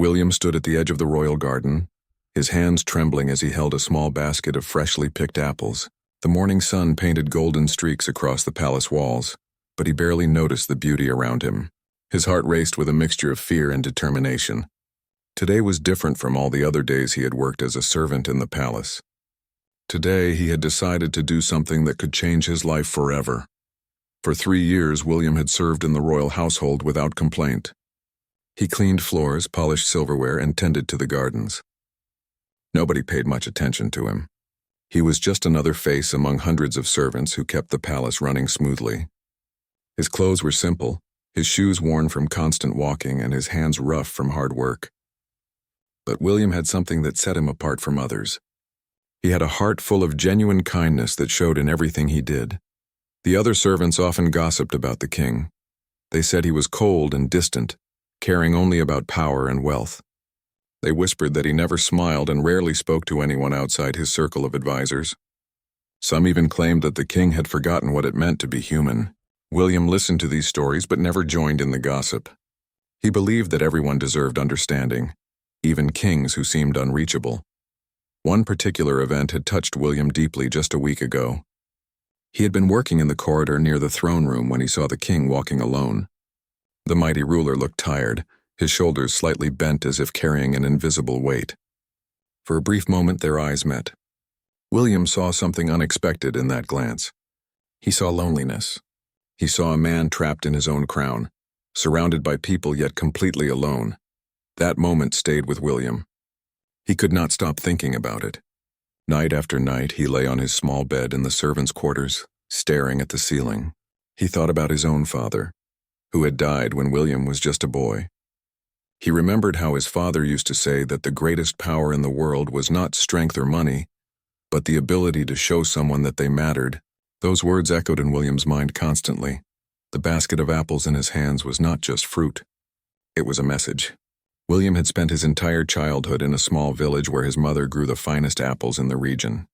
William stood at the edge of the royal garden, his hands trembling as he held a small basket of freshly picked apples. The morning sun painted golden streaks across the palace walls, but he barely noticed the beauty around him. His heart raced with a mixture of fear and determination. Today was different from all the other days he had worked as a servant in the palace. Today he had decided to do something that could change his life forever. For 3 years, William had served in the royal household without complaint. He cleaned floors, polished silverware, and tended to the gardens. Nobody paid much attention to him. He was just another face among hundreds of servants who kept the palace running smoothly. His clothes were simple, his shoes worn from constant walking, and his hands rough from hard work. But William had something that set him apart from others. He had a heart full of genuine kindness that showed in everything he did. The other servants often gossiped about the king. They said he was cold and distant, caring only about power and wealth. They whispered that he never smiled and rarely spoke to anyone outside his circle of advisors. Some even claimed that the king had forgotten what it meant to be human. William listened to these stories but never joined in the gossip. He believed that everyone deserved understanding, even kings who seemed unreachable. One particular event had touched William deeply just a week ago. He had been working in the corridor near the throne room when he saw the king walking alone. The mighty ruler looked tired, his shoulders slightly bent as if carrying an invisible weight. For a brief moment their eyes met. William saw something unexpected in that glance. He saw loneliness. He saw a man trapped in his own crown, surrounded by people yet completely alone. That moment stayed with William. He could not stop thinking about it. Night after night he lay on his small bed in the servants' quarters, staring at the ceiling. He thought about his own father, who had died when William was just a boy. He remembered how his father used to say that the greatest power in the world was not strength or money, but the ability to show someone that they mattered. Those words echoed in William's mind constantly. The basket of apples in his hands was not just fruit. It was a message. William had spent his entire childhood in a small village where his mother grew the finest apples in the region.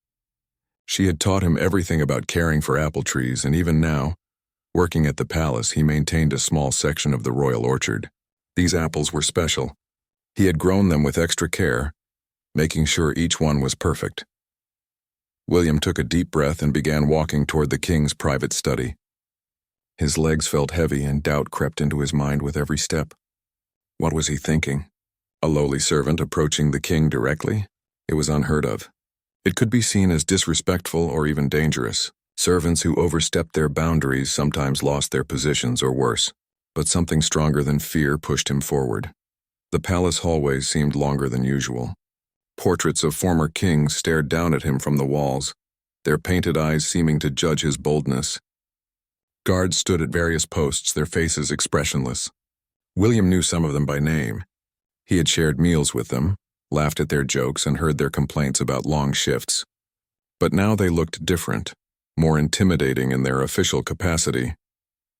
She had taught him everything about caring for apple trees, and even now, working at the palace, he maintained a small section of the royal orchard. These apples were special. He had grown them with extra care, making sure each one was perfect. William took a deep breath and began walking toward the king's private study. His legs felt heavy and doubt crept into his mind with every step. What was he thinking? A lowly servant approaching the king directly? It was unheard of. It could be seen as disrespectful or even dangerous. Servants who overstepped their boundaries sometimes lost their positions or worse. But something stronger than fear pushed him forward. The palace hallways seemed longer than usual. Portraits of former kings stared down at him from the walls, their painted eyes seeming to judge his boldness. Guards stood at various posts, their faces expressionless. William knew some of them by name. He had shared meals with them, laughed at their jokes, and heard their complaints about long shifts. But now they looked different, more intimidating in their official capacity.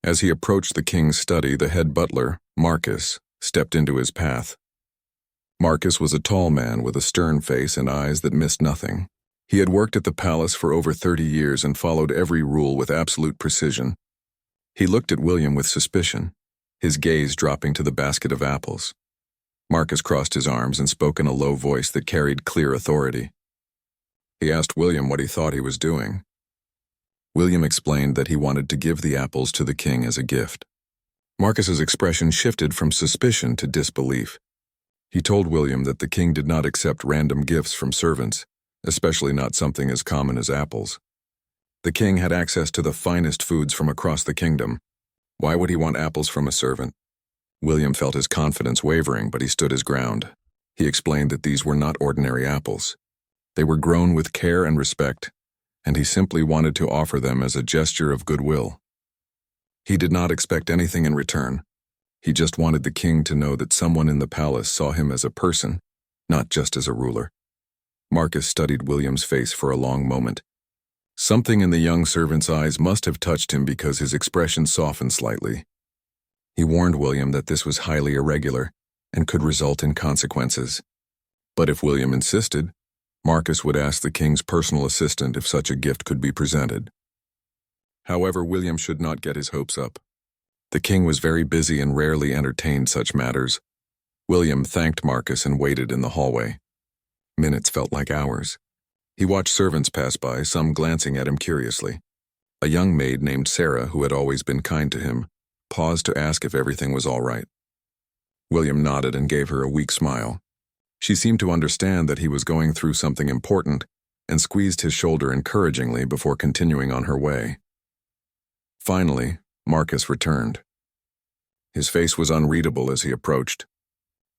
As he approached the king's study, the head butler, Marcus, stepped into his path. Marcus was a tall man with a stern face and eyes that missed nothing. He had worked at the palace for over 30 years and followed every rule with absolute precision. He looked at William with suspicion, his gaze dropping to the basket of apples. Marcus crossed his arms and spoke in a low voice that carried clear authority. He asked William what he thought he was doing. William explained that he wanted to give the apples to the king as a gift. Marcus's expression shifted from suspicion to disbelief. He told William that the king did not accept random gifts from servants, especially not something as common as apples. The king had access to the finest foods from across the kingdom. Why would he want apples from a servant? William felt his confidence wavering, but he stood his ground. He explained that these were not ordinary apples. They were grown with care and respect, and he simply wanted to offer them as a gesture of goodwill. He did not expect anything in return. He just wanted the king to know that someone in the palace saw him as a person, not just as a ruler. Marcus studied William's face for a long moment. Something in the young servant's eyes must have touched him because his expression softened slightly. He warned William that this was highly irregular and could result in consequences. But if William insisted, Marcus would ask the king's personal assistant if such a gift could be presented. However, William should not get his hopes up. The king was very busy and rarely entertained such matters. William thanked Marcus and waited in the hallway. Minutes felt like hours. He watched servants pass by, some glancing at him curiously. A young maid named Sarah, who had always been kind to him, paused to ask if everything was all right. William nodded and gave her a weak smile. She seemed to understand that he was going through something important and squeezed his shoulder encouragingly before continuing on her way. Finally, Marcus returned. His face was unreadable as he approached.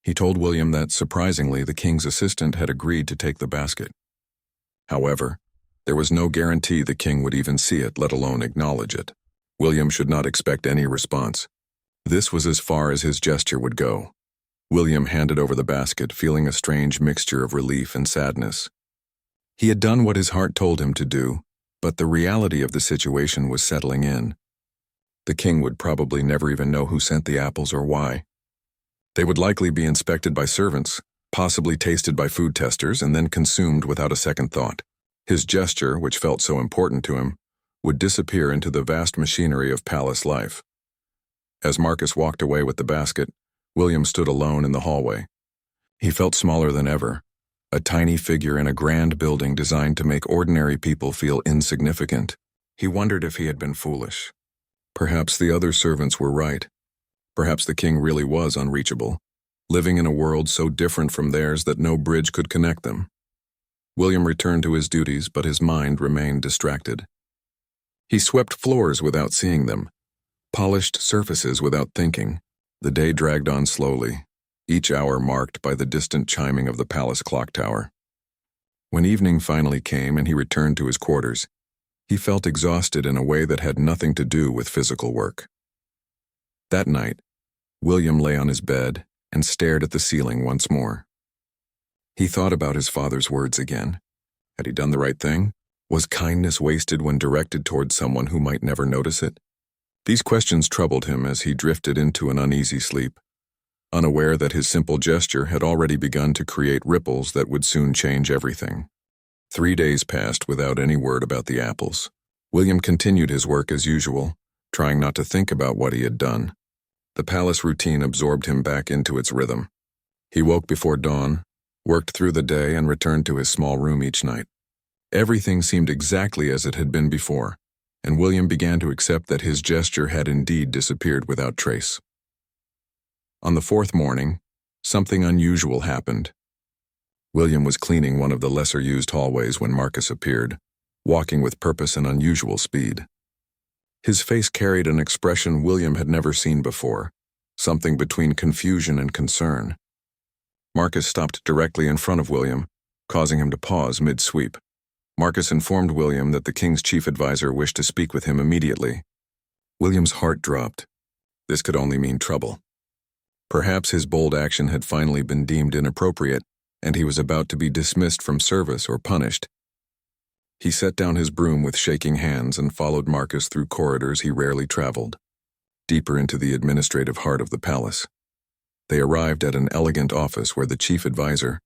He told William that, surprisingly, the king's assistant had agreed to take the basket. However, there was no guarantee the king would even see it, let alone acknowledge it. William should not expect any response. This was as far as his gesture would go. William handed over the basket, feeling a strange mixture of relief and sadness. He had done what his heart told him to do, but the reality of the situation was settling in. The king would probably never even know who sent the apples or why. They would likely be inspected by servants, possibly tasted by food testers, and then consumed without a second thought. His gesture, which felt so important to him, would disappear into the vast machinery of palace life. As Marcus walked away with the basket, William stood alone in the hallway. He felt smaller than ever, a tiny figure in a grand building designed to make ordinary people feel insignificant. He wondered if he had been foolish. Perhaps the other servants were right. Perhaps the king really was unreachable, living in a world so different from theirs that no bridge could connect them. William returned to his duties, but his mind remained distracted. He swept floors without seeing them, polished surfaces without thinking. The day dragged on slowly, each hour marked by the distant chiming of the palace clock tower. When evening finally came and he returned to his quarters, he felt exhausted in a way that had nothing to do with physical work. That night, William lay on his bed and stared at the ceiling once more. He thought about his father's words again. Had he done the right thing? Was kindness wasted when directed towards someone who might never notice it? These questions troubled him as he drifted into an uneasy sleep, unaware that his simple gesture had already begun to create ripples that would soon change everything. 3 days passed without any word about the apples. William continued his work as usual, trying not to think about what he had done. The palace routine absorbed him back into its rhythm. He woke before dawn, worked through the day, and returned to his small room each night. Everything seemed exactly as it had been before, and William began to accept that his gesture had indeed disappeared without trace. On the 4th morning, something unusual happened. William was cleaning one of the lesser-used hallways when Marcus appeared, walking with purpose and unusual speed. His face carried an expression William had never seen before, something between confusion and concern. Marcus stopped directly in front of William, causing him to pause mid-sweep. Marcus informed William that the king's chief advisor wished to speak with him immediately. William's heart dropped. This could only mean trouble. Perhaps his bold action had finally been deemed inappropriate, and he was about to be dismissed from service or punished. He set down his broom with shaking hands and followed Marcus through corridors he rarely traveled, deeper into the administrative heart of the palace. They arrived at an elegant office where the chief advisor,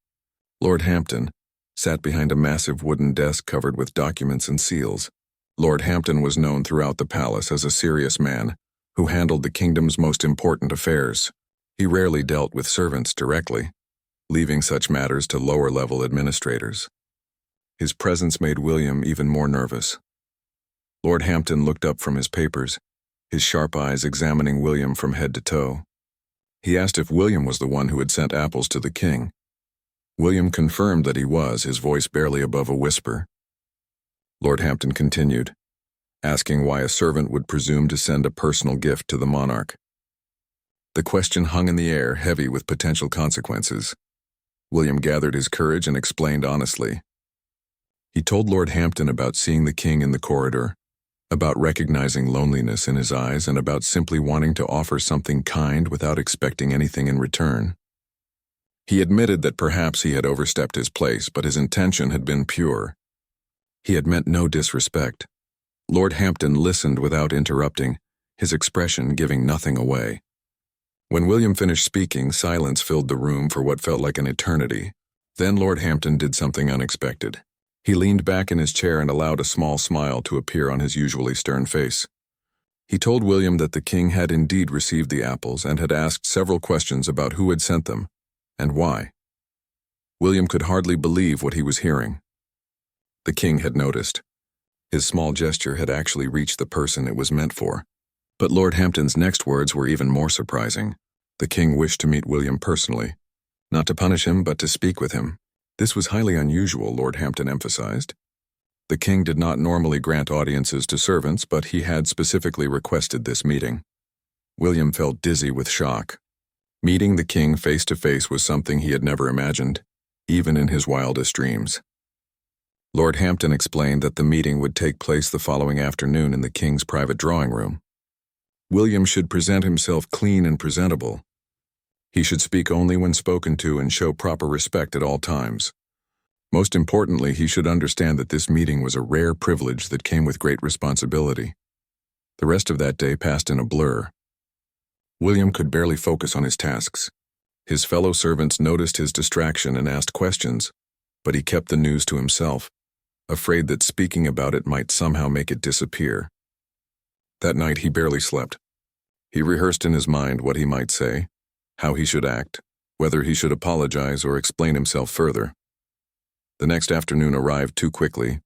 Lord Hampton, sat behind a massive wooden desk covered with documents and seals. Lord Hampton was known throughout the palace as a serious man who handled the kingdom's most important affairs. He rarely dealt with servants directly, leaving such matters to lower-level administrators. His presence made William even more nervous. Lord Hampton looked up from his papers, his sharp eyes examining William from head to toe. He asked if William was the one who had sent apples to the king. William confirmed that he was, his voice barely above a whisper. Lord Hampton continued, asking why a servant would presume to send a personal gift to the monarch. The question hung in the air, heavy with potential consequences. William gathered his courage and explained honestly. He told Lord Hampton about seeing the king in the corridor, about recognizing loneliness in his eyes, and about simply wanting to offer something kind without expecting anything in return. He admitted that perhaps he had overstepped his place, but his intention had been pure. He had meant no disrespect. Lord Hampton listened without interrupting, his expression giving nothing away. When William finished speaking, silence filled the room for what felt like an eternity. Then Lord Hampton did something unexpected. He leaned back in his chair and allowed a small smile to appear on his usually stern face. He told William that the king had indeed received the apples and had asked several questions about who had sent them, And why? William could hardly believe what he was hearing. The king had noticed. His small gesture had actually reached the person it was meant for. But Lord Hampton's next words were even more surprising. The king wished to meet William personally, not to punish him, but to speak with him. This was highly unusual, Lord Hampton emphasized. The king did not normally grant audiences to servants, but he had specifically requested this meeting. William felt dizzy with shock. Meeting the king face to face was something he had never imagined, even in his wildest dreams. Lord Hampton explained that the meeting would take place the following afternoon in the king's private drawing room. William should present himself clean and presentable. He should speak only when spoken to and show proper respect at all times. Most importantly, he should understand that this meeting was a rare privilege that came with great responsibility. The rest of that day passed in a blur. William could barely focus on his tasks. His fellow servants noticed his distraction and asked questions, but he kept the news to himself, afraid that speaking about it might somehow make it disappear. That night he barely slept. He rehearsed in his mind what he might say, how he should act, whether he should apologize or explain himself further. The next afternoon arrived too quickly.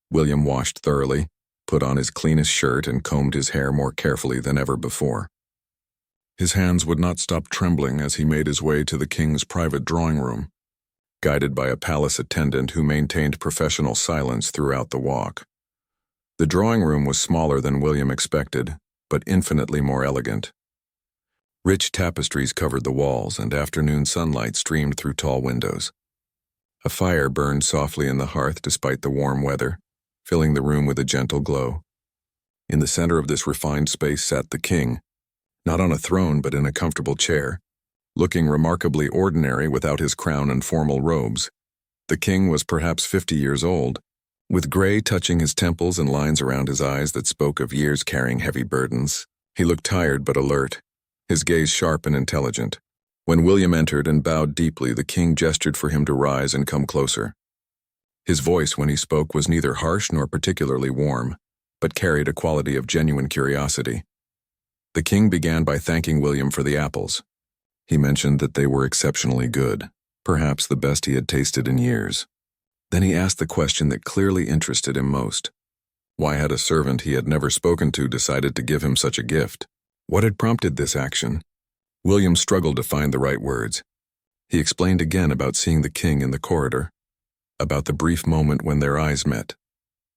William washed thoroughly, put on his cleanest shirt, and combed his hair more carefully than ever before. His hands would not stop trembling as he made his way to the king's private drawing room, guided by a palace attendant who maintained professional silence throughout the walk. The drawing room was smaller than William expected, but infinitely more elegant. Rich tapestries covered the walls, and afternoon sunlight streamed through tall windows. A fire burned softly in the hearth despite the warm weather, filling the room with a gentle glow. In the center of this refined space sat the king, not on a throne but in a comfortable chair, looking remarkably ordinary without his crown and formal robes. The king was perhaps 50 years old, with gray touching his temples and lines around his eyes that spoke of years carrying heavy burdens. He looked tired but alert, his gaze sharp and intelligent. When William entered and bowed deeply, the king gestured for him to rise and come closer. His voice when he spoke was neither harsh nor particularly warm, but carried a quality of genuine curiosity. The king began by thanking William for the apples. He mentioned that they were exceptionally good, perhaps the best he had tasted in years. Then he asked the question that clearly interested him most. Why had a servant he had never spoken to decided to give him such a gift? What had prompted this action? William struggled to find the right words. He explained again about seeing the king in the corridor, about the brief moment when their eyes met,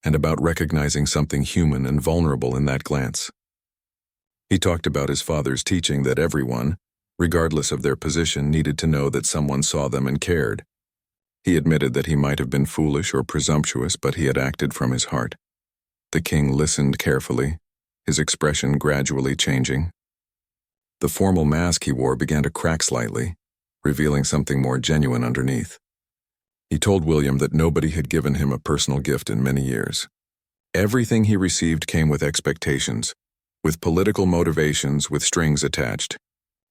and about recognizing something human and vulnerable in that glance. He talked about his father's teaching that everyone, regardless of their position, needed to know that someone saw them and cared. He admitted that he might have been foolish or presumptuous, but he had acted from his heart. The king listened carefully, his expression gradually changing. The formal mask he wore began to crack slightly, revealing something more genuine underneath. He told William that nobody had given him a personal gift in many years. Everything he received came with expectations, with political motivations, with strings attached.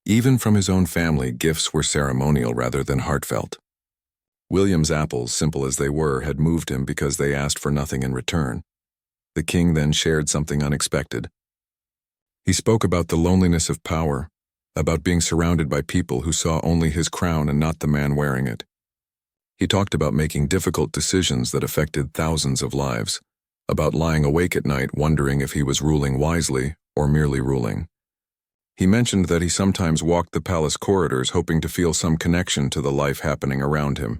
Even from his own family, gifts were ceremonial rather than heartfelt. William's apples, simple as they were, had moved him because they asked for nothing in return. The king then shared something unexpected. He spoke about the loneliness of power, about being surrounded by people who saw only his crown and not the man wearing it. He talked about making difficult decisions that affected thousands of lives, about lying awake at night wondering if he was ruling wisely or merely ruling. He mentioned that he sometimes walked the palace corridors hoping to feel some connection to the life happening around him,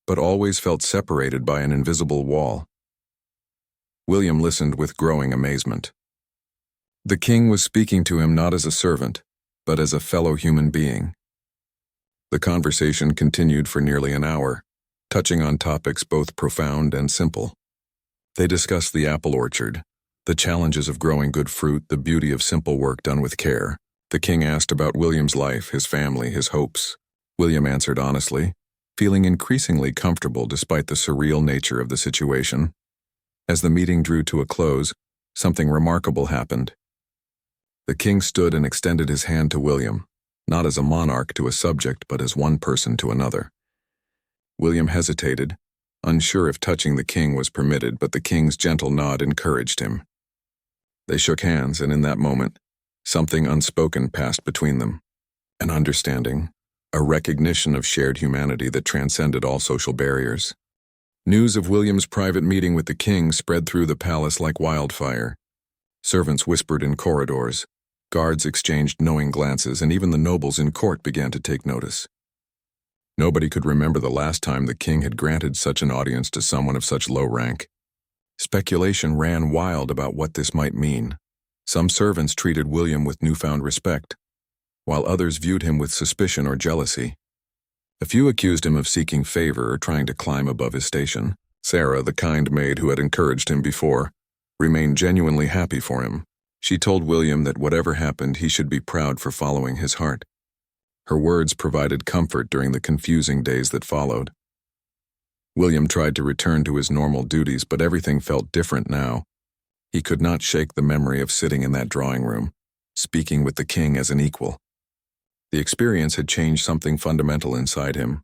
but always felt separated by an invisible wall. William listened with growing amazement. The king was speaking to him not as a servant, but as a fellow human being. The conversation continued for nearly an hour, touching on topics both profound and simple. They discussed the apple orchard, the challenges of growing good fruit, the beauty of simple work done with care. The king asked about William's life, his family, his hopes. William answered honestly, feeling increasingly comfortable despite the surreal nature of the situation. As the meeting drew to a close, something remarkable happened. The king stood and extended his hand to William, not as a monarch to a subject, but as one person to another. William hesitated, unsure if touching the king was permitted, but the king's gentle nod encouraged him. They shook hands, and in that moment, something unspoken passed between them. An understanding, a recognition of shared humanity that transcended all social barriers. News of William's private meeting with the king spread through the palace like wildfire. Servants whispered in corridors, guards exchanged knowing glances, and even the nobles in court began to take notice. Nobody could remember the last time the king had granted such an audience to someone of such low rank. Speculation ran wild about what this might mean. Some servants treated William with newfound respect, while others viewed him with suspicion or jealousy. A few accused him of seeking favor or trying to climb above his station. Sarah, the kind maid who had encouraged him before, remained genuinely happy for him. She told William that whatever happened, he should be proud for following his heart. Her words provided comfort during the confusing days that followed. William tried to return to his normal duties, but everything felt different now. He could not shake the memory of sitting in that drawing room, speaking with the king as an equal. The experience had changed something fundamental inside him.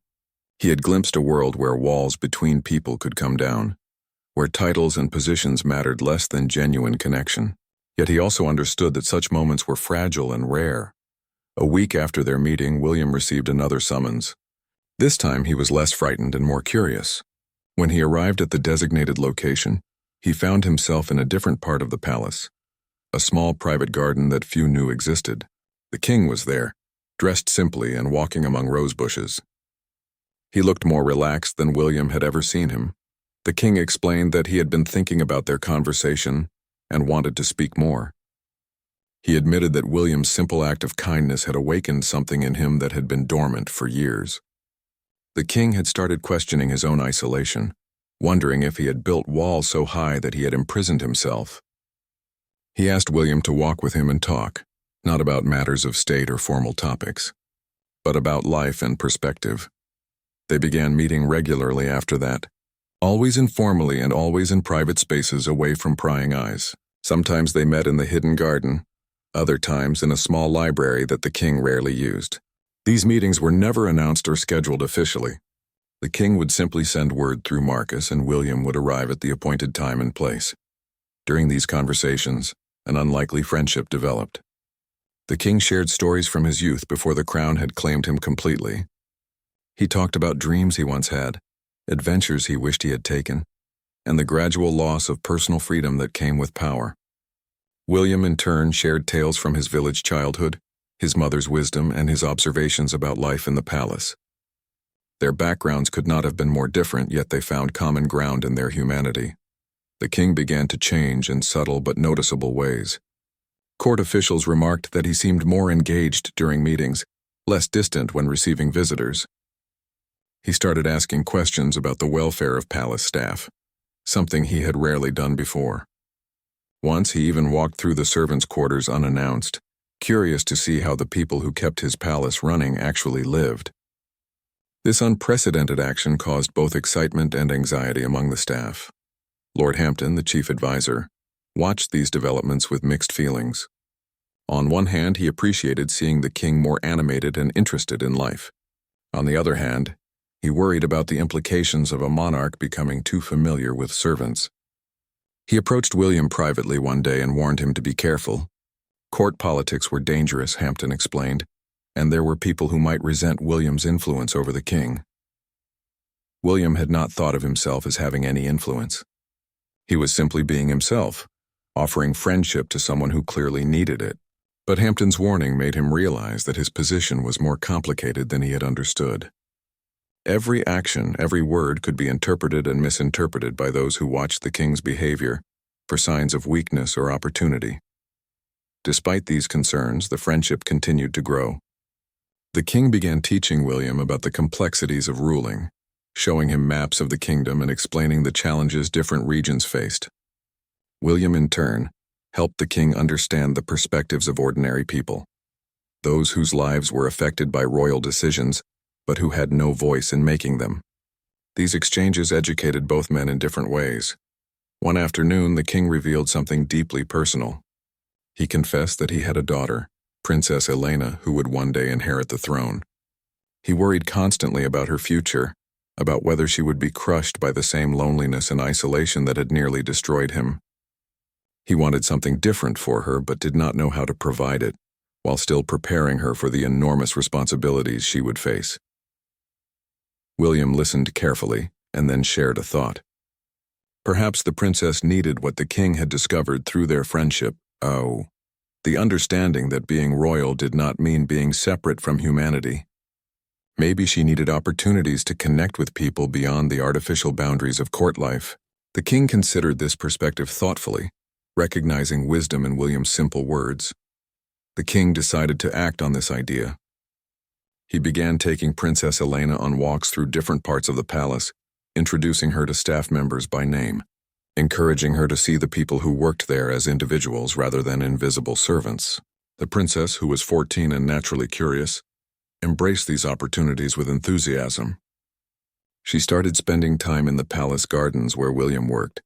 He had glimpsed a world where walls between people could come down, where titles and positions mattered less than genuine connection. Yet he also understood that such moments were fragile and rare. A week after their meeting, William received another summons. This time he was less frightened and more curious. When he arrived at the designated location, he found himself in a different part of the palace, a small private garden that few knew existed. The king was there, dressed simply and walking among rose bushes. He looked more relaxed than William had ever seen him. The king explained that he had been thinking about their conversation and wanted to speak more. He admitted that William's simple act of kindness had awakened something in him that had been dormant for years. The king had started questioning his own isolation, wondering if he had built walls so high that he had imprisoned himself. He asked William to walk with him and talk, not about matters of state or formal topics, but about life and perspective. They began meeting regularly after that, always informally and always in private spaces away from prying eyes. Sometimes they met in the hidden garden, other times in a small library that the king rarely used. These meetings were never announced or scheduled officially. The king would simply send word through Marcus, and William would arrive at the appointed time and place. During these conversations, an unlikely friendship developed. The king shared stories from his youth before the crown had claimed him completely. He talked about dreams he once had, adventures he wished he had taken, and the gradual loss of personal freedom that came with power. William, in turn, shared tales from his village childhood, his mother's wisdom, and his observations about life in the palace. Their backgrounds could not have been more different, yet they found common ground in their humanity. The king began to change in subtle but noticeable ways. Court officials remarked that he seemed more engaged during meetings, less distant when receiving visitors. He started asking questions about the welfare of palace staff, something he had rarely done before. Once he even walked through the servants' quarters unannounced, curious to see how the people who kept his palace running actually lived. This unprecedented action caused both excitement and anxiety among the staff. Lord Hampton, the chief advisor, watched these developments with mixed feelings. On one hand, he appreciated seeing the king more animated and interested in life. On the other hand, he worried about the implications of a monarch becoming too familiar with servants. He approached William privately one day and warned him to be careful. Court politics were dangerous, Hampton explained, and there were people who might resent William's influence over the king. William had not thought of himself as having any influence. He was simply being himself, offering friendship to someone who clearly needed it. But Hampton's warning made him realize that his position was more complicated than he had understood. Every action, every word could be interpreted and misinterpreted by those who watched the king's behavior for signs of weakness or opportunity. Despite these concerns, the friendship continued to grow. The king began teaching William about the complexities of ruling, showing him maps of the kingdom and explaining the challenges different regions faced. William, in turn, helped the king understand the perspectives of ordinary people, those whose lives were affected by royal decisions, but who had no voice in making them. These exchanges educated both men in different ways. One afternoon, the king revealed something deeply personal. He confessed that he had a daughter, Princess Elena, who would one day inherit the throne. He worried constantly about her future, about whether she would be crushed by the same loneliness and isolation that had nearly destroyed him. He wanted something different for her, but did not know how to provide it. while still preparing her for the enormous responsibilities she would face. William listened carefully and then shared a thought. Perhaps the princess needed what the king had discovered through their friendship. Oh, the understanding that being royal did not mean being separate from humanity. Maybe she needed opportunities to connect with people beyond the artificial boundaries of court life. The king considered this perspective thoughtfully, recognizing wisdom in William's simple words. The king decided to act on this idea. He began taking Princess Elena on walks through different parts of the palace, introducing her to staff members by name, encouraging her to see the people who worked there as individuals rather than invisible servants. The princess, who was 14 and naturally curious, embraced these opportunities with enthusiasm. She started spending time in the palace gardens where William worked,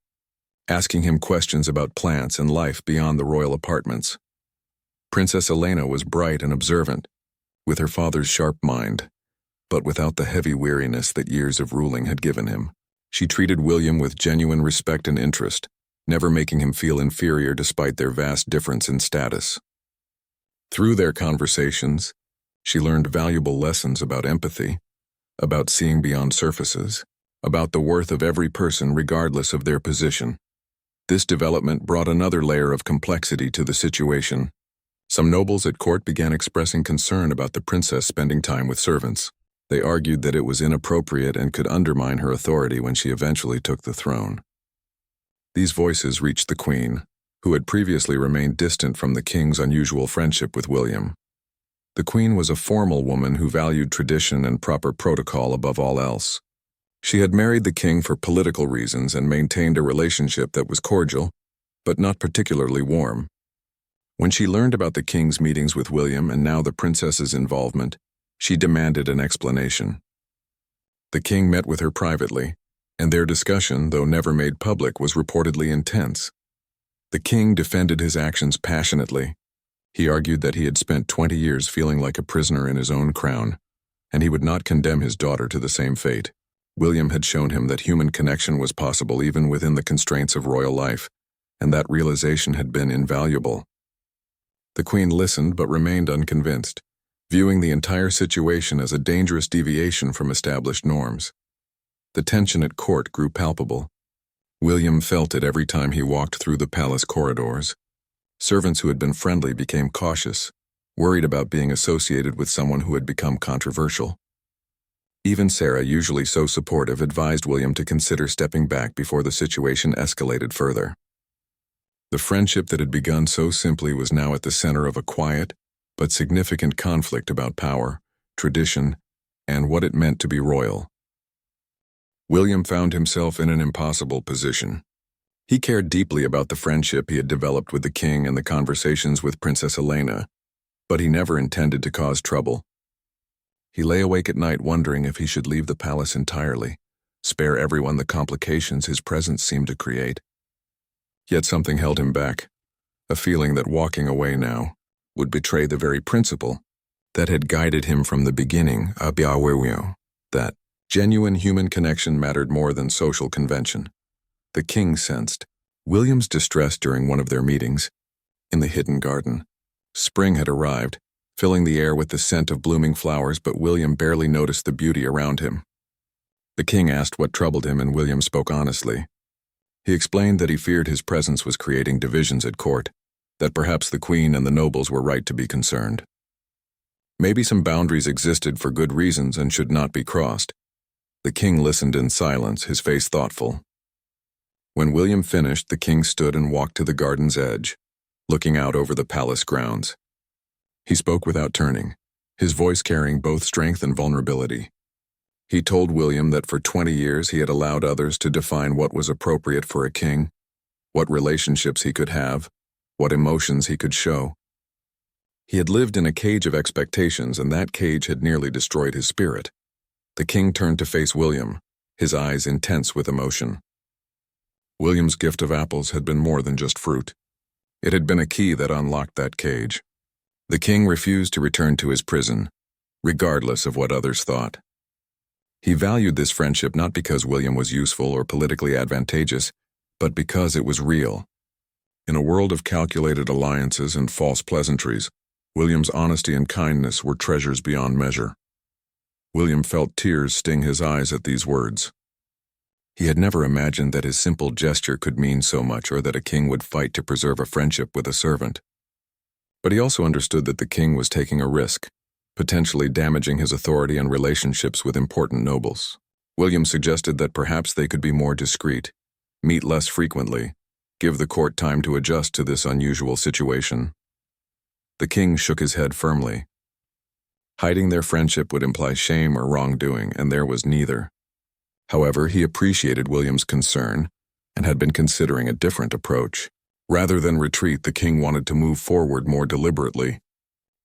asking him questions about plants and life beyond the royal apartments. Princess Elena was bright and observant, with her father's sharp mind, but without the heavy weariness that years of ruling had given him. She treated William with genuine respect and interest, never making him feel inferior despite their vast difference in status. Through their conversations, she learned valuable lessons about empathy, about seeing beyond surfaces, about the worth of every person regardless of their position. This development brought another layer of complexity to the situation. Some nobles at court began expressing concern about the princess spending time with servants. They argued that it was inappropriate and could undermine her authority when she eventually took the throne. These voices reached the queen, who had previously remained distant from the king's unusual friendship with William. The queen was a formal woman who valued tradition and proper protocol above all else. She had married the king for political reasons and maintained a relationship that was cordial, but not particularly warm. When she learned about the king's meetings with William and now the princess's involvement, she demanded an explanation. The king met with her privately, and their discussion, though never made public, was reportedly intense. The king defended his actions passionately. He argued that he had spent 20 years feeling like a prisoner in his own crown, and he would not condemn his daughter to the same fate. William had shown him that human connection was possible even within the constraints of royal life, and that realization had been invaluable. The queen listened but remained unconvinced, viewing the entire situation as a dangerous deviation from established norms. The tension at court grew palpable. William felt it every time he walked through the palace corridors. Servants who had been friendly became cautious, worried about being associated with someone who had become controversial. Even Sarah, usually so supportive, advised William to consider stepping back before the situation escalated further. The friendship that had begun so simply was now at the center of a quiet but significant conflict about power, tradition, and what it meant to be royal. William found himself in an impossible position. He cared deeply about the friendship he had developed with the king and the conversations with Princess Elena, but he never intended to cause trouble. He lay awake at night wondering if he should leave the palace entirely, spare everyone the complications his presence seemed to create. Yet something held him back, a feeling that walking away now would betray the very principle that had guided him from the beginning, that genuine human connection mattered more than social convention. The king sensed William's distress during one of their meetings in the hidden garden. Spring had arrived, filling the air with the scent of blooming flowers, but William barely noticed the beauty around him. The king asked what troubled him, and William spoke honestly. He explained that he feared his presence was creating divisions at court, that perhaps the queen and the nobles were right to be concerned. Maybe some boundaries existed for good reasons and should not be crossed. The king listened in silence, his face thoughtful. When William finished, the king stood and walked to the garden's edge, looking out over the palace grounds. He spoke without turning, his voice carrying both strength and vulnerability. He told William that for 20 years he had allowed others to define what was appropriate for a king, what relationships he could have, what emotions he could show. He had lived in a cage of expectations, and that cage had nearly destroyed his spirit. The king turned to face William, his eyes intense with emotion. William's gift of apples had been more than just fruit. It had been a key that unlocked that cage. The king refused to return to his prison, regardless of what others thought. He valued this friendship not because William was useful or politically advantageous, but because it was real. In a world of calculated alliances and false pleasantries, William's honesty and kindness were treasures beyond measure. William felt tears sting his eyes at these words. He had never imagined that his simple gesture could mean so much, or that a king would fight to preserve a friendship with a servant. But he also understood that the king was taking a risk, potentially damaging his authority and relationships with important nobles. William suggested that perhaps they could be more discreet, meet less frequently, give the court time to adjust to this unusual situation. The king shook his head firmly. Hiding their friendship would imply shame or wrongdoing, and there was neither. However, he appreciated William's concern and had been considering a different approach. Rather than retreat, the king wanted to move forward more deliberately.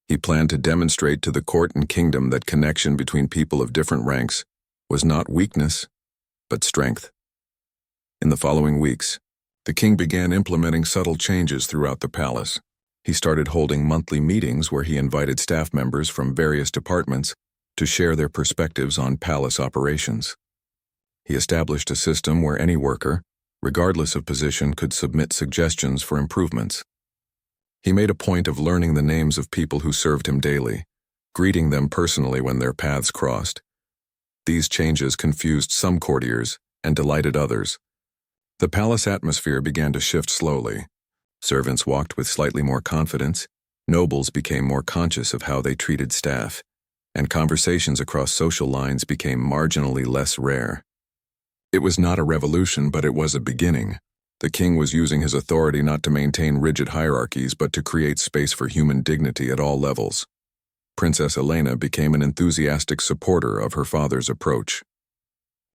He planned to demonstrate to the court and kingdom that connection between people of different ranks was not weakness, but strength. In the following weeks, the king began implementing subtle changes throughout the palace. He started holding monthly meetings where he invited staff members from various departments to share their perspectives on palace operations. He established a system where any worker, regardless of position, could submit suggestions for improvements. He made a point of learning the names of people who served him daily, greeting them personally when their paths crossed. These changes confused some courtiers and delighted others. The palace atmosphere began to shift slowly. Servants walked with slightly more confidence, nobles became more conscious of how they treated staff, and conversations across social lines became marginally less rare. It was not a revolution, but it was a beginning. The king was using his authority not to maintain rigid hierarchies, but to create space for human dignity at all levels. Princess Elena became an enthusiastic supporter of her father's approach.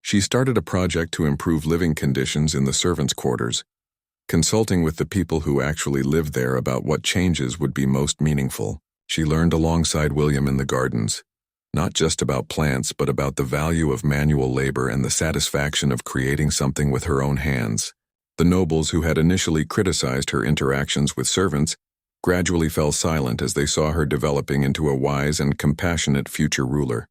She started a project to improve living conditions in the servants' quarters, consulting with the people who actually lived there about what changes would be most meaningful. She learned alongside William in the gardens, not just about plants, but about the value of manual labor and the satisfaction of creating something with her own hands. The nobles who had initially criticized her interactions with servants gradually fell silent as they saw her developing into a wise and compassionate future ruler.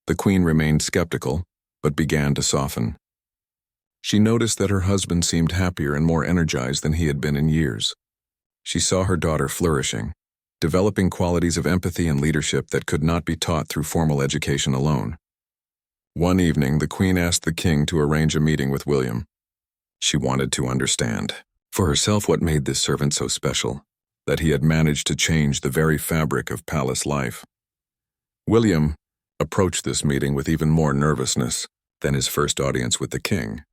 The queen remained skeptical, but began to soften. She noticed that her husband seemed happier and more energized than he had been in years. She saw her daughter flourishing, developing qualities of empathy and leadership that could not be taught through formal education alone. One evening, the queen asked the king to arrange a meeting with William. She wanted to understand for herself what made this servant so special, that he had managed to change the very fabric of palace life. William approached this meeting with even more nervousness than his first audience with the king.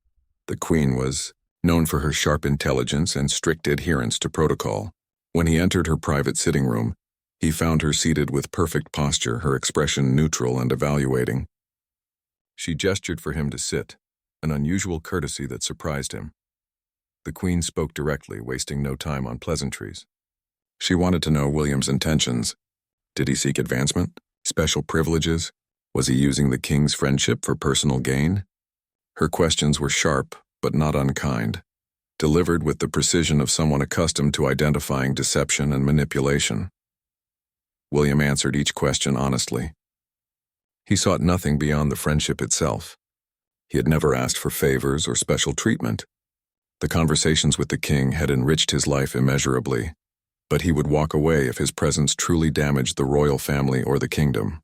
The queen was known for her sharp intelligence and strict adherence to protocol. When he entered her private sitting room, he found her seated with perfect posture, her expression neutral and evaluating. She gestured for him to sit, an unusual courtesy that surprised him. The queen spoke directly, wasting no time on pleasantries. She wanted to know William's intentions. Did he seek advancement? Special privileges? Was he using the king's friendship for personal gain? Her questions were sharp, but not unkind, delivered with the precision of someone accustomed to identifying deception and manipulation. William answered each question honestly. He sought nothing beyond the friendship itself. He had never asked for favors or special treatment. The conversations with the king had enriched his life immeasurably, but he would walk away if his presence truly damaged the royal family or the kingdom.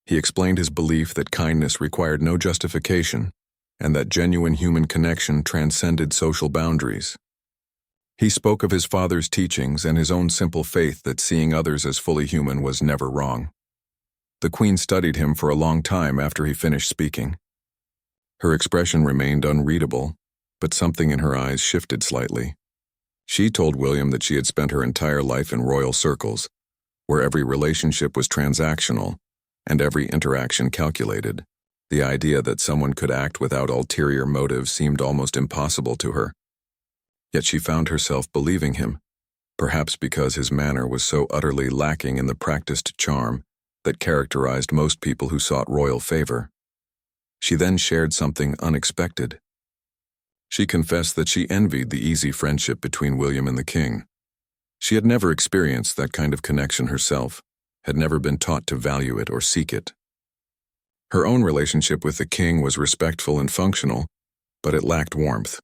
He explained his belief that kindness required no justification, and that genuine human connection transcended social boundaries. He spoke of his father's teachings and his own simple faith that seeing others as fully human was never wrong. The queen studied him for a long time after he finished speaking. Her expression remained unreadable, but something in her eyes shifted slightly. She told William that she had spent her entire life in royal circles, where every relationship was transactional and every interaction calculated. The idea that someone could act without ulterior motives seemed almost impossible to her. Yet she found herself believing him, perhaps because his manner was so utterly lacking in the practiced charm that characterized most people who sought royal favor. She then shared something unexpected. She confessed that she envied the easy friendship between William and the king. She had never experienced that kind of connection herself, had never been taught to value it or seek it. Her own relationship with the king was respectful and functional, but it lacked warmth.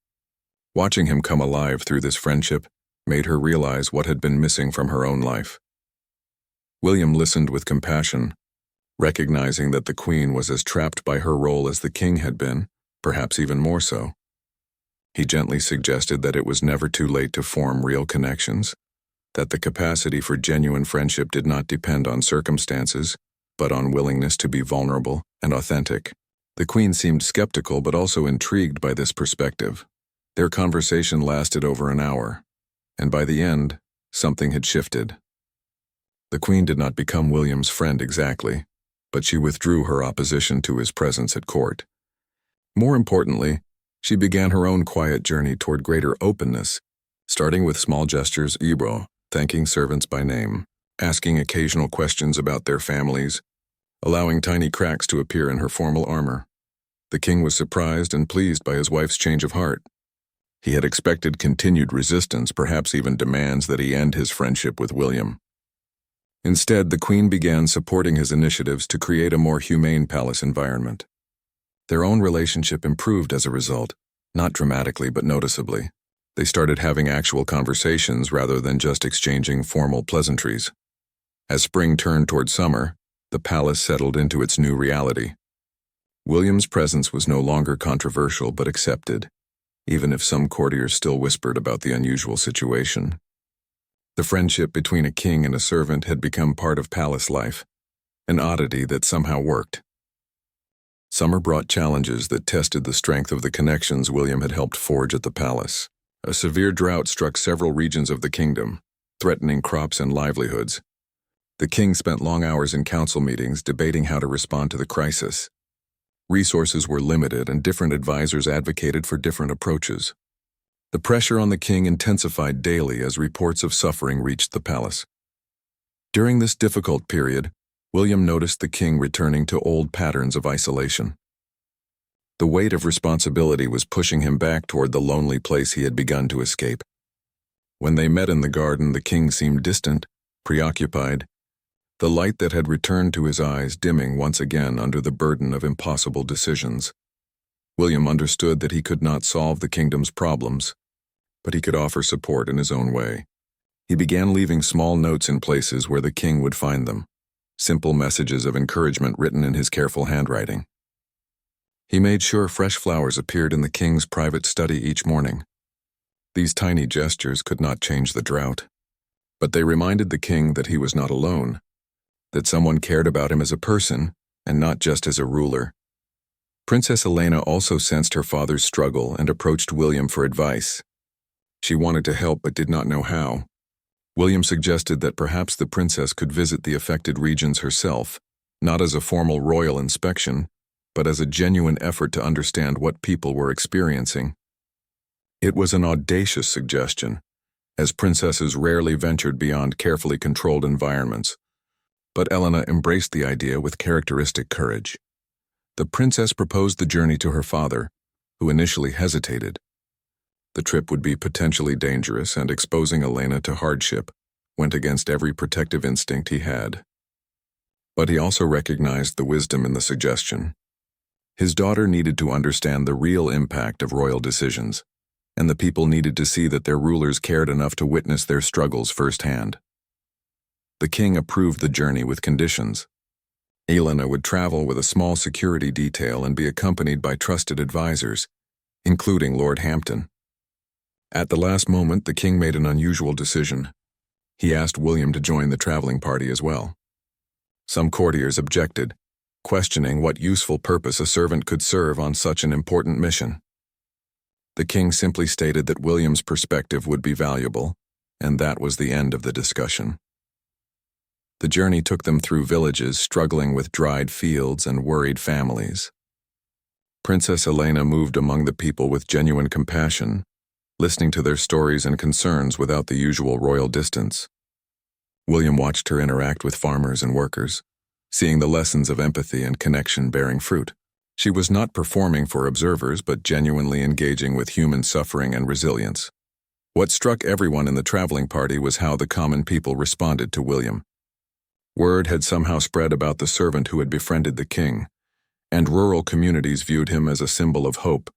Watching him come alive through this friendship made her realize what had been missing from her own life. William listened with compassion, recognizing that the queen was as trapped by her role as the king had been, perhaps even more so. He gently suggested that it was never too late to form real connections, that the capacity for genuine friendship did not depend on circumstances, but on willingness to be vulnerable and authentic. The queen seemed skeptical but also intrigued by this perspective. Their conversation lasted over an hour, and by the end, something had shifted. The queen did not become William's friend exactly, but she withdrew her opposition to his presence at court. More importantly, she began her own quiet journey toward greater openness, starting with small gestures, thanking servants by name, asking occasional questions about their families, allowing tiny cracks to appear in her formal armor. The king was surprised and pleased by his wife's change of heart. He had expected continued resistance, perhaps even demands that he end his friendship with William. Instead, the queen began supporting his initiatives to create a more humane palace environment. Their own relationship improved as a result, not dramatically but noticeably. They started having actual conversations rather than just exchanging formal pleasantries. As spring turned toward summer, the palace settled into its new reality. William's presence was no longer controversial but accepted, even if some courtiers still whispered about the unusual situation. The friendship between a king and a servant had become part of palace life, an oddity that somehow worked. Summer brought challenges that tested the strength of the connections William had helped forge at the palace. A severe drought struck several regions of the kingdom, threatening crops and livelihoods. The king spent long hours in council meetings debating how to respond to the crisis. Resources were limited and different advisors advocated for different approaches. The pressure on the king intensified daily as reports of suffering reached the palace. During this difficult period, William noticed the king returning to old patterns of isolation. The weight of responsibility was pushing him back toward the lonely place he had begun to escape. When they met in the garden, the king seemed distant, preoccupied, the light that had returned to his eyes dimming once again under the burden of impossible decisions. William understood that he could not solve the kingdom's problems, but he could offer support in his own way. He began leaving small notes in places where the king would find them, simple messages of encouragement written in his careful handwriting. He made sure fresh flowers appeared in the king's private study each morning. These tiny gestures could not change the drought, but they reminded the king that he was not alone, that someone cared about him as a person and not just as a ruler. Princess Elena also sensed her father's struggle and approached William for advice. She wanted to help but did not know how. William suggested that perhaps the princess could visit the affected regions herself, not as a formal royal inspection, but as a genuine effort to understand what people were experiencing. It was an audacious suggestion, as princesses rarely ventured beyond carefully controlled environments. But Elena embraced the idea with characteristic courage. The princess proposed the journey to her father, who initially hesitated. The trip would be potentially dangerous, and exposing Elena to hardship went against every protective instinct he had. But he also recognized the wisdom in the suggestion. His daughter needed to understand the real impact of royal decisions, and the people needed to see that their rulers cared enough to witness their struggles firsthand. The king approved the journey with conditions. Elena would travel with a small security detail and be accompanied by trusted advisors, including Lord Hampton. At the last moment, the king made an unusual decision. He asked William to join the traveling party as well. Some courtiers objected, questioning what useful purpose a servant could serve on such an important mission. The king simply stated that William's perspective would be valuable, and that was the end of the discussion. The journey took them through villages struggling with dried fields and worried families. Princess Elena moved among the people with genuine compassion, listening to their stories and concerns without the usual royal distance. William watched her interact with farmers and workers, seeing the lessons of empathy and connection bearing fruit. She was not performing for observers but genuinely engaging with human suffering and resilience. What struck everyone in the traveling party was how the common people responded to William. Word had somehow spread about the servant who had befriended the king, and rural communities viewed him as a symbol of hope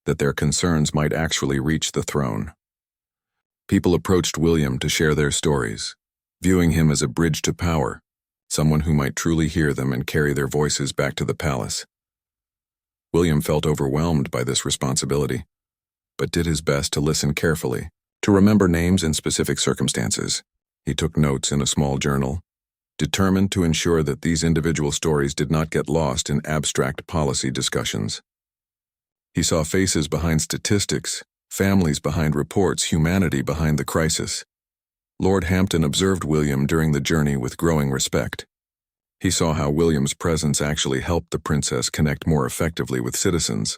that their concerns might actually reach the throne. People approached William to share their stories, viewing him as a bridge to power, someone who might truly hear them and carry their voices back to the palace. William felt overwhelmed by this responsibility, but did his best to listen carefully, to remember names and specific circumstances. He took notes in a small journal, determined to ensure that these individual stories did not get lost in abstract policy discussions. He saw faces behind statistics, families behind reports, humanity behind the crisis. Lord Hampton observed William during the journey with growing respect. He saw how William's presence actually helped the princess connect more effectively with citizens.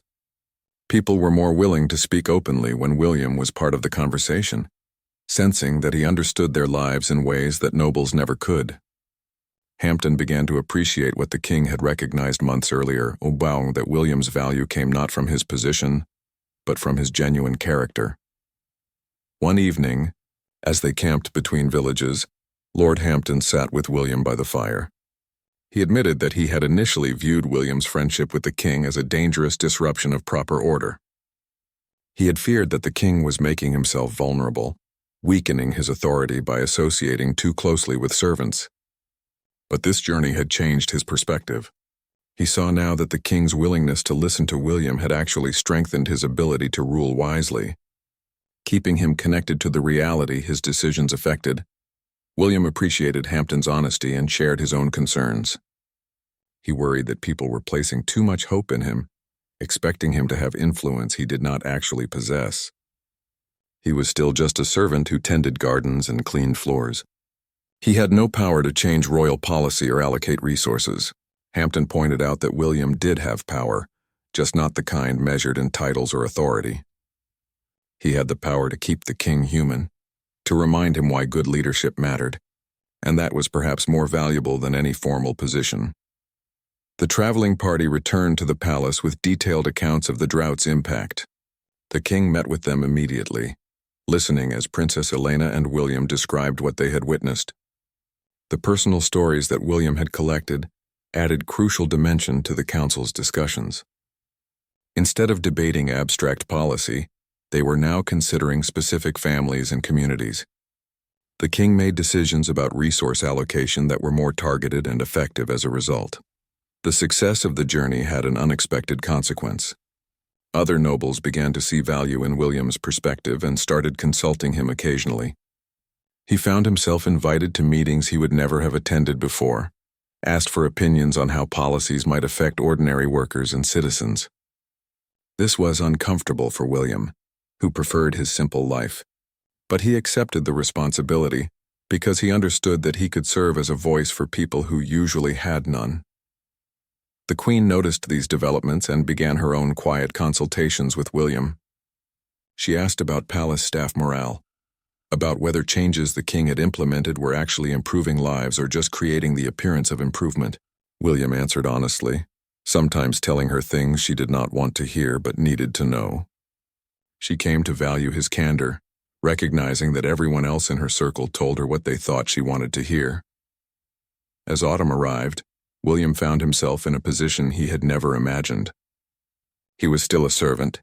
People were more willing to speak openly when William was part of the conversation, sensing that he understood their lives in ways that nobles never could. Hampton began to appreciate what the king had recognized months earlier, that William's value came not from his position, but from his genuine character. One evening, as they camped between villages, Lord Hampton sat with William by the fire. He admitted that he had initially viewed William's friendship with the king as a dangerous disruption of proper order. He had feared that the king was making himself vulnerable, weakening his authority by associating too closely with servants. But this journey had changed his perspective. He saw now that the king's willingness to listen to William had actually strengthened his ability to rule wisely, keeping him connected to the reality his decisions affected. William appreciated Hampton's honesty and shared his own concerns. He worried that people were placing too much hope in him, expecting him to have influence he did not actually possess. He was still just a servant who tended gardens and cleaned floors. He had no power to change royal policy or allocate resources. Hampton pointed out that William did have power, just not the kind measured in titles or authority. He had the power to keep the king human, to remind him why good leadership mattered, and that was perhaps more valuable than any formal position. The traveling party returned to the palace with detailed accounts of the drought's impact. The king met with them immediately, listening as Princess Elena and William described what they had witnessed. The personal stories that William had collected added crucial dimension to the council's discussions. Instead of debating abstract policy, they were now considering specific families and communities. The king made decisions about resource allocation that were more targeted and effective as a result. The success of the journey had an unexpected consequence. Other nobles began to see value in William's perspective and started consulting him occasionally. He found himself invited to meetings he would never have attended before, asked for opinions on how policies might affect ordinary workers and citizens. This was uncomfortable for William, who preferred his simple life, but he accepted the responsibility because he understood that he could serve as a voice for people who usually had none. The Queen noticed these developments and began her own quiet consultations with William. She asked about palace staff morale, about whether changes the king had implemented were actually improving lives or just creating the appearance of improvement. William answered honestly, sometimes telling her things she did not want to hear but needed to know. She came to value his candor, recognizing that everyone else in her circle told her what they thought she wanted to hear. As autumn arrived, William found himself in a position he had never imagined. He was still a servant,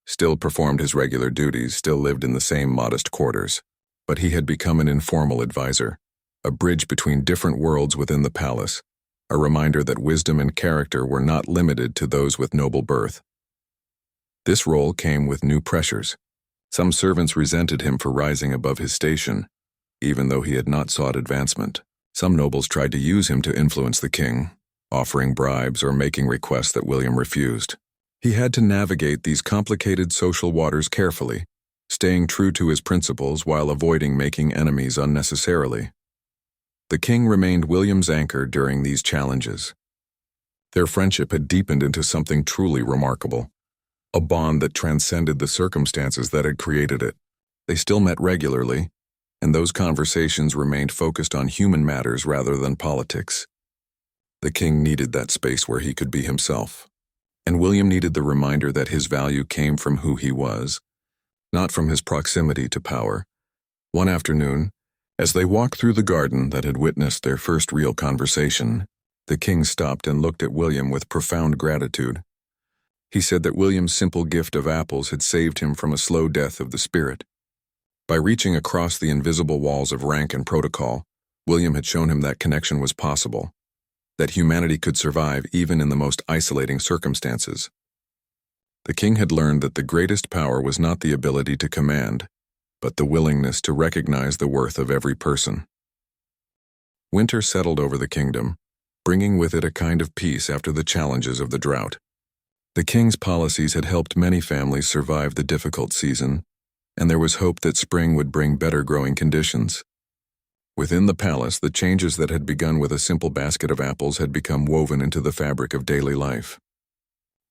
still performed his regular duties, still lived in the same modest quarters, but he had become an informal advisor, a bridge between different worlds within the palace, a reminder that wisdom and character were not limited to those with noble birth. This role came with new pressures. Some servants resented him for rising above his station, even though he had not sought advancement. Some nobles tried to use him to influence the king, offering bribes or making requests that William refused. He had to navigate these complicated social waters carefully, staying true to his principles while avoiding making enemies unnecessarily. The king remained William's anchor during these challenges. Their friendship had deepened into something truly remarkable, a bond that transcended the circumstances that had created it. They still met regularly, and those conversations remained focused on human matters rather than politics. The king needed that space where he could be himself, and William needed the reminder that his value came from who he was, not from his proximity to power. One afternoon, as they walked through the garden that had witnessed their first real conversation, the king stopped and looked at William with profound gratitude. He said that William's simple gift of apples had saved him from a slow death of the spirit. By reaching across the invisible walls of rank and protocol, William had shown him that connection was possible, that humanity could survive even in the most isolating circumstances. The king had learned that the greatest power was not the ability to command, but the willingness to recognize the worth of every person. Winter settled over the kingdom, bringing with it a kind of peace after the challenges of the drought. The king's policies had helped many families survive the difficult season, and there was hope that spring would bring better growing conditions. Within the palace, the changes that had begun with a simple basket of apples had become woven into the fabric of daily life.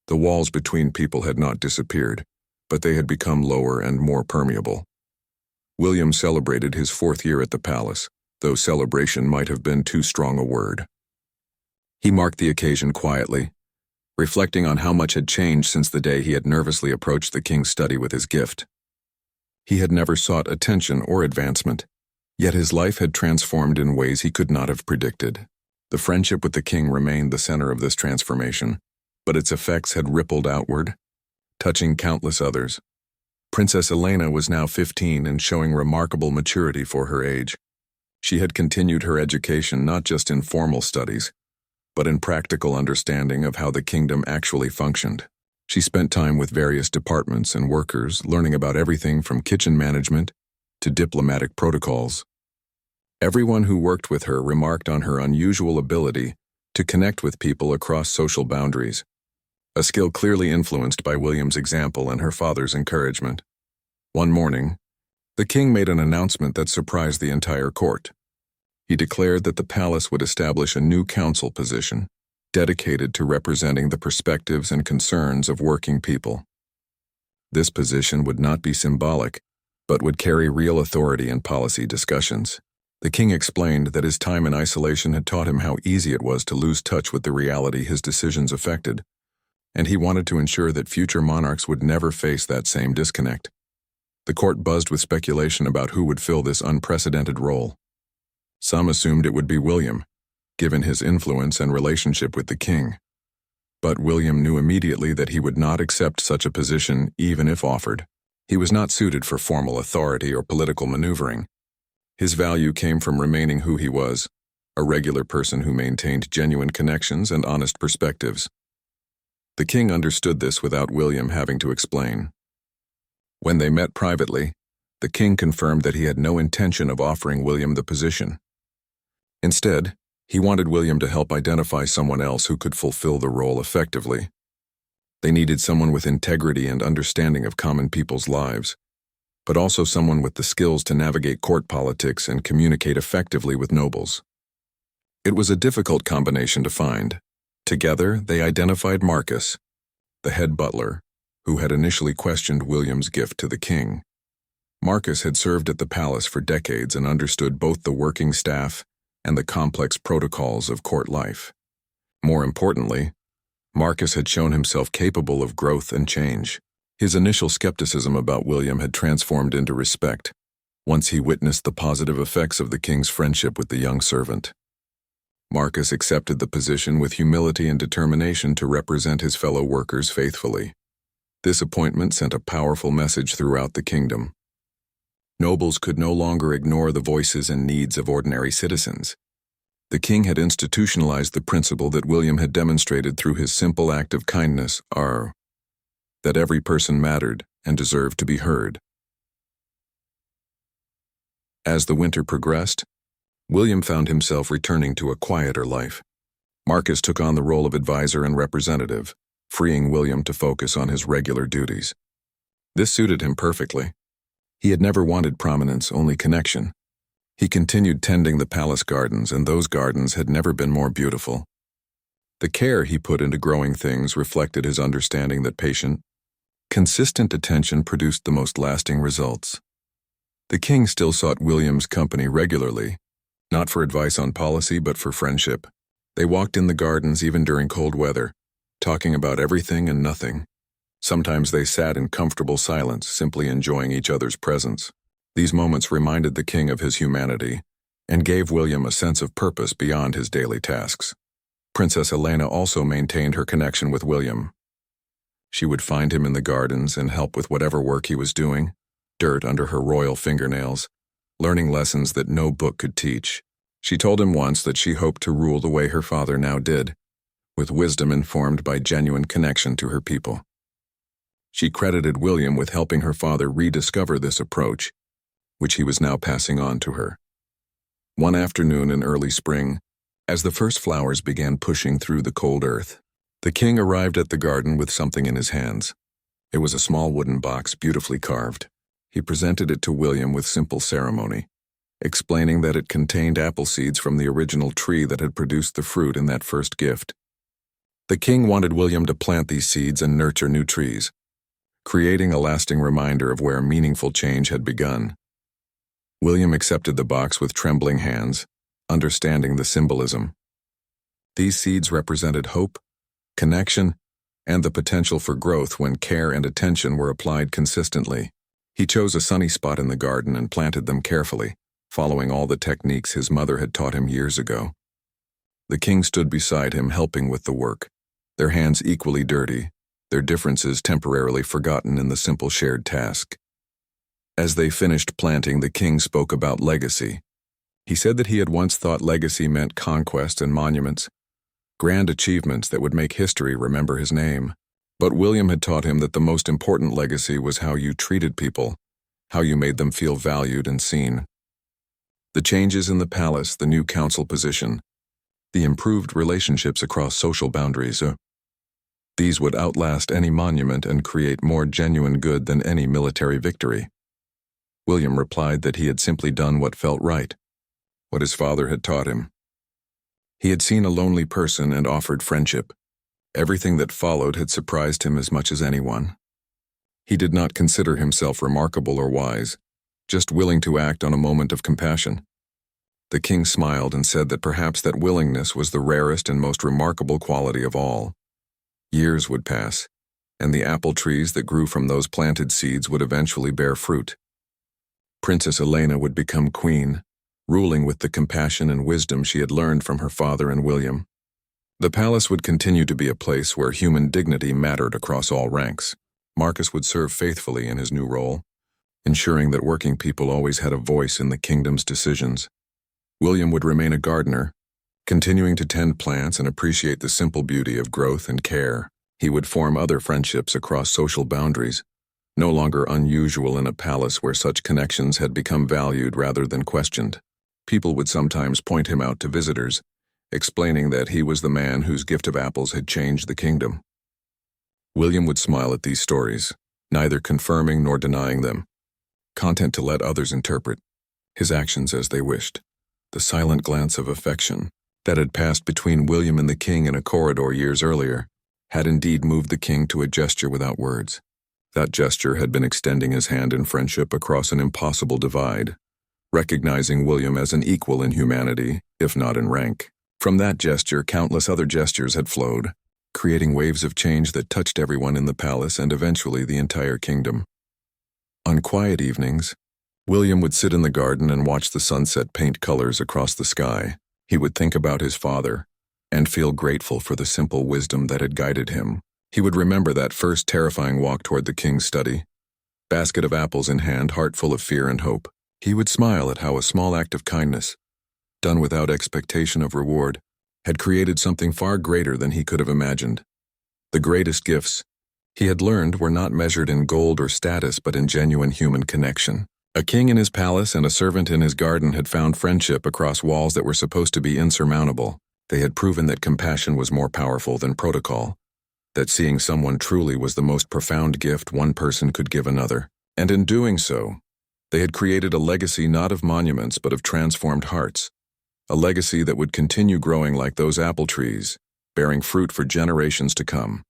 The walls between people had not disappeared, but they had become lower and more permeable. William celebrated his 4th year at the palace, though celebration might have been too strong a word. He marked the occasion quietly, reflecting on how much had changed since the day he had nervously approached the king's study with his gift. He had never sought attention or advancement, yet his life had transformed in ways he could not have predicted. The friendship with the king remained the center of this transformation, but its effects had rippled outward, touching countless others. Princess Elena was now 15 and showing remarkable maturity for her age. She had continued her education not just in formal studies, but in practical understanding of how the kingdom actually functioned. She spent time with various departments and workers, learning about everything from kitchen management to diplomatic protocols. Everyone who worked with her remarked on her unusual ability to connect with people across social boundaries, a skill clearly influenced by William's example and her father's encouragement. One morning, the king made an announcement that surprised the entire court. He declared that the palace would establish a new council position, dedicated to representing the perspectives and concerns of working people. This position would not be symbolic, but would carry real authority in policy discussions. The king explained that his time in isolation had taught him how easy it was to lose touch with the reality his decisions affected, and he wanted to ensure that future monarchs would never face that same disconnect. The court buzzed with speculation about who would fill this unprecedented role. Some assumed it would be William, given his influence and relationship with the king. But William knew immediately that he would not accept such a position even if offered. He was not suited for formal authority or political maneuvering. His value came from remaining who he was, a regular person who maintained genuine connections and honest perspectives. The king understood this without William having to explain. When they met privately, the king confirmed that he had no intention of offering William the position. Instead, he wanted William to help identify someone else who could fulfill the role effectively. They needed someone with integrity and understanding of common people's lives, but also someone with the skills to navigate court politics and communicate effectively with nobles. It was a difficult combination to find. Together, they identified Marcus, the head butler, who had initially questioned William's gift to the king. Marcus had served at the palace for decades and understood both the working staff and the complex protocols of court life. More importantly, Marcus had shown himself capable of growth and change. His initial skepticism about William had transformed into respect once he witnessed the positive effects of the king's friendship with the young servant. Marcus accepted the position with humility and determination to represent his fellow workers faithfully. This appointment sent a powerful message throughout the kingdom. Nobles could no longer ignore the voices and needs of ordinary citizens. The king had institutionalized the principle that William had demonstrated through his simple act of kindness, that every person mattered and deserved to be heard. As the winter progressed, William found himself returning to a quieter life. Marcus took on the role of advisor and representative, freeing William to focus on his regular duties. This suited him perfectly. He had never wanted prominence, only connection. He continued tending the palace gardens, and those gardens had never been more beautiful. The care he put into growing things reflected his understanding that patient, consistent attention produced the most lasting results. The king still sought William's company regularly, not for advice on policy but for friendship. They walked in the gardens even during cold weather, talking about everything and nothing. Sometimes they sat in comfortable silence, simply enjoying each other's presence. These moments reminded the king of his humanity and gave William a sense of purpose beyond his daily tasks. Princess Elena also maintained her connection with William. She would find him in the gardens and help with whatever work he was doing, dirt under her royal fingernails, learning lessons that no book could teach. She told him once that she hoped to rule the way her father now did, with wisdom informed by genuine connection to her people. She credited William with helping her father rediscover this approach, which he was now passing on to her. One afternoon in early spring, as the first flowers began pushing through the cold earth, the king arrived at the garden with something in his hands. It was a small wooden box beautifully carved. He presented it to William with simple ceremony, explaining that it contained apple seeds from the original tree that had produced the fruit in that first gift. The king wanted William to plant these seeds and nurture new trees, creating a lasting reminder of where meaningful change had begun. William accepted the box with trembling hands, understanding the symbolism. These seeds represented hope, connection, and the potential for growth when care and attention were applied consistently. He chose a sunny spot in the garden and planted them carefully, following all the techniques his mother had taught him years ago. The king stood beside him, helping with the work, their hands equally dirty, their differences temporarily forgotten in the simple shared task. As they finished planting, the king spoke about legacy. He said that he had once thought legacy meant conquest and monuments, grand achievements that would make history remember his name. But William had taught him that the most important legacy was how you treated people, how you made them feel valued and seen. The changes in the palace, the new council position, the improved relationships across social boundaries, these would outlast any monument and create more genuine good than any military victory. William replied that he had simply done what felt right, what his father had taught him. He had seen a lonely person and offered friendship. Everything that followed had surprised him as much as anyone. He did not consider himself remarkable or wise, just willing to act on a moment of compassion. The king smiled and said that perhaps that willingness was the rarest and most remarkable quality of all. Years would pass, and the apple trees that grew from those planted seeds would eventually bear fruit. Princess Elena would become queen, ruling with the compassion and wisdom she had learned from her father and William. The palace would continue to be a place where human dignity mattered across all ranks. Marcus would serve faithfully in his new role, ensuring that working people always had a voice in the kingdom's decisions. William would remain a gardener, continuing to tend plants and appreciate the simple beauty of growth and care. He would form other friendships across social boundaries, no longer unusual in a palace where such connections had become valued rather than questioned. People would sometimes point him out to visitors, explaining that he was the man whose gift of apples had changed the kingdom. William would smile at these stories, neither confirming nor denying them, content to let others interpret his actions as they wished. The silent glance of affection that had passed between William and the king in a corridor years earlier had indeed moved the king to a gesture without words. That gesture had been extending his hand in friendship across an impossible divide, recognizing William as an equal in humanity, if not in rank. From that gesture, countless other gestures had flowed, creating waves of change that touched everyone in the palace and eventually the entire kingdom. On quiet evenings, William would sit in the garden and watch the sunset paint colors across the sky. He would think about his father and feel grateful for the simple wisdom that had guided him. He would remember that first terrifying walk toward the king's study, basket of apples in hand, heart full of fear and hope. He would smile at how a small act of kindness, done without expectation of reward, had created something far greater than he could have imagined. The greatest gifts, he had learned, were not measured in gold or status but in genuine human connection. A king in his palace and a servant in his garden had found friendship across walls that were supposed to be insurmountable. They had proven that compassion was more powerful than protocol, that seeing someone truly was the most profound gift one person could give another. And in doing so, they had created a legacy not of monuments but of transformed hearts, a legacy that would continue growing like those apple trees, bearing fruit for generations to come.